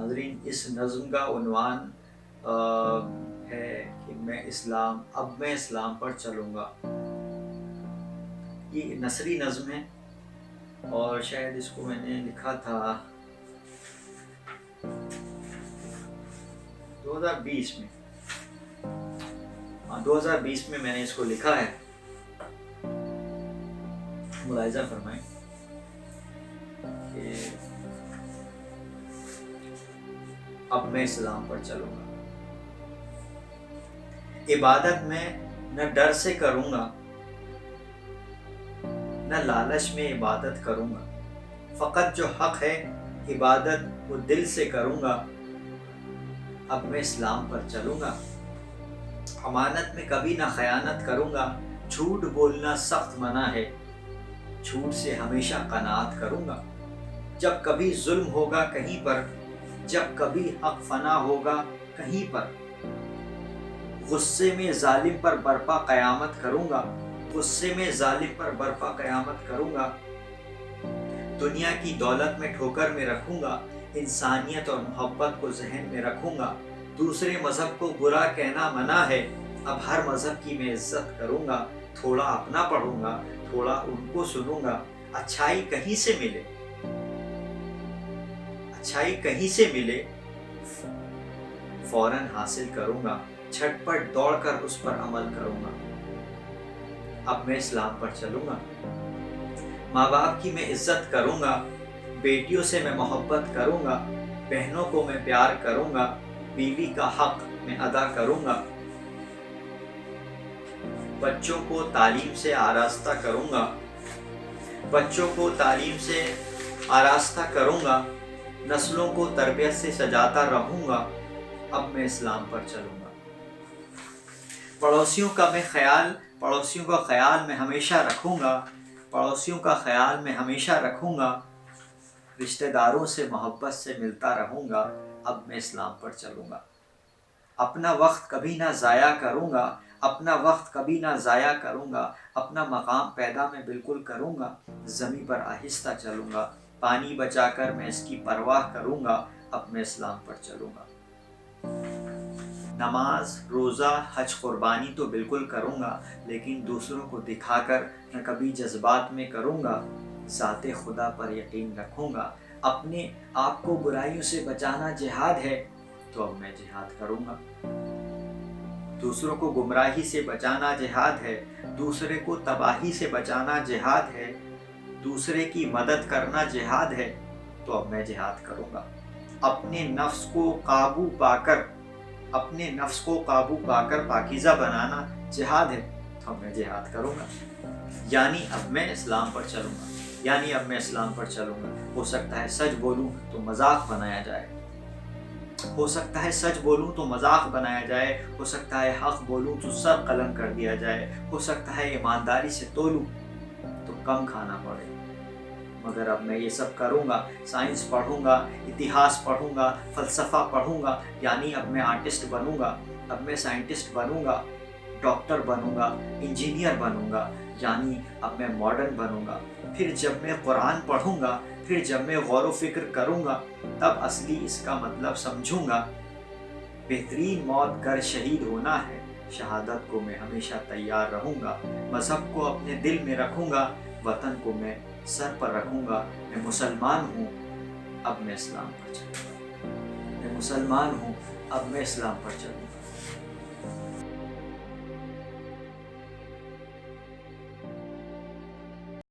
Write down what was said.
ناظرین، اس نظم کا عنوان ہے کہ اب میں اسلام پر چلوں گا۔ یہ نثری نظم ہے اور شاید اس کو میں نے لکھا تھا 2020 میں۔ 2020 میں میں نے اس کو لکھا ہے۔ ملاحظہ فرمائیں کہ اب میں اسلام پر چلوں گا۔ عبادت میں نہ ڈر سے کروں گا، نہ لالچ میں عبادت کروں گا، فقط جو حق ہے عبادت وہ دل سے کروں گا۔ اب میں اسلام پر چلوں گا۔ امانت میں کبھی نہ خیانت کروں گا، جھوٹ بولنا سخت منع ہے، جھوٹ سے ہمیشہ قناعت کروں گا۔ جب کبھی ظلم ہوگا کہیں پر، جب کبھی حق فنا ہوگا کہیں پر، غصے میں ظالم پر برپا قیامت کروں گا، غصے میں ظالم پر برپا قیامت کروں گا۔ دنیا کی دولت میں ٹھوکر میں رکھوں گا، انسانیت اور محبت کو ذہن میں رکھوں گا۔ دوسرے مذہب کو برا کہنا منع ہے، اب ہر مذہب کی میں عزت کروں گا۔ تھوڑا اپنا پڑھوں گا، تھوڑا ان کو سنوں گا۔ اچھائی کہیں سے ملے، اچھائی کہیں سے ملے فوراً حاصل کروں گا، جھٹ پٹ دوڑ کر اس پر عمل کروں گا۔ اب میں اسلام پر چلوں گا۔ ماں باپ کی میں عزت کروں گا، بیٹیوں سے میں محبت کروں گا، بہنوں کو میں پیار کروں گا، بیوی کا حق میں ادا کروں گا۔ بچوں کو تعلیم سے آراستہ کروں گا، بچوں کو تعلیم سے آراستہ کروں گا، نسلوں کو تربیت سے سجاتا رہوں گا۔ اب میں اسلام پر چلوں گا۔ پڑوسیوں کا خیال میں ہمیشہ رکھوں گا، پڑوسیوں کا خیال میں ہمیشہ رکھوں گا، رشتہ داروں سے محبت سے ملتا رہوں گا۔ اب میں اسلام پر چلوں گا۔ اپنا وقت کبھی نہ ضائع کروں گا، اپنا وقت کبھی نہ ضائع کروں گا، اپنا مقام پیدا میں بالکل کروں گا، زمین پر آہستہ چلوں گا، پانی بچا کر میں اس کی پرواہ کروں گا۔ اب میں اسلام پر چلوں گا۔ نماز، روزہ، حج، قربانی تو بالکل کروں گا، لیکن دوسروں کو دکھا کر نہ کبھی جذبات میں کروں گا۔ ذات خدا پر یقین رکھوں گا۔ اپنے آپ کو برائیوں سے بچانا جہاد ہے، تو اب میں جہاد کروں گا۔ دوسروں کو گمراہی سے بچانا جہاد ہے، دوسرے کو تباہی سے بچانا جہاد ہے، دوسرے کی مدد کرنا جہاد ہے، تو اب میں جہاد کروں گا۔ اپنے نفس کو قابو پا کر پاکیزہ بنانا جہاد ہے، تو اب میں جہاد کروں گا۔ یعنی اب میں اسلام پر چلوں گا۔ ہو سکتا ہے سچ بولوں تو مذاق بنایا جائے، ہو سکتا ہے سچ بولوں تو مذاق بنایا جائے، ہو سکتا ہے حق بولوں تو سر قلم کر دیا جائے، ہو سکتا ہے ایمانداری سے تولوں تو کم کھانا پڑے، مگر اب میں یہ سب کروں گا۔ سائنس پڑھوں گا، اتہاس پڑھوں گا، فلسفہ پڑھوں گا، یعنی اب میں آرٹسٹ بنوں گا، اب میں سائنٹسٹ بنوں گا، ڈاکٹر بنوں گا، انجینئر بنوں گا، یعنی اب میں ماڈرن بنوں گا۔ پھر جب میں قرآن پڑھوں گا، پھر جب میں غور و فکر کروں گا، تب اصلی اس کا مطلب سمجھوں گا۔ بہترین موت گر شہید ہونا ہے، شہادت کو میں ہمیشہ تیار رہوں گا۔ مذہب کو اپنے دل میں رکھوں گا، وطن کو میں سر پر رکھوں گا۔ میں مسلمان ہوں، اب میں اسلام پر چلوں گا۔ میں مسلمان ہوں، اب میں اسلام پر چلوں گا۔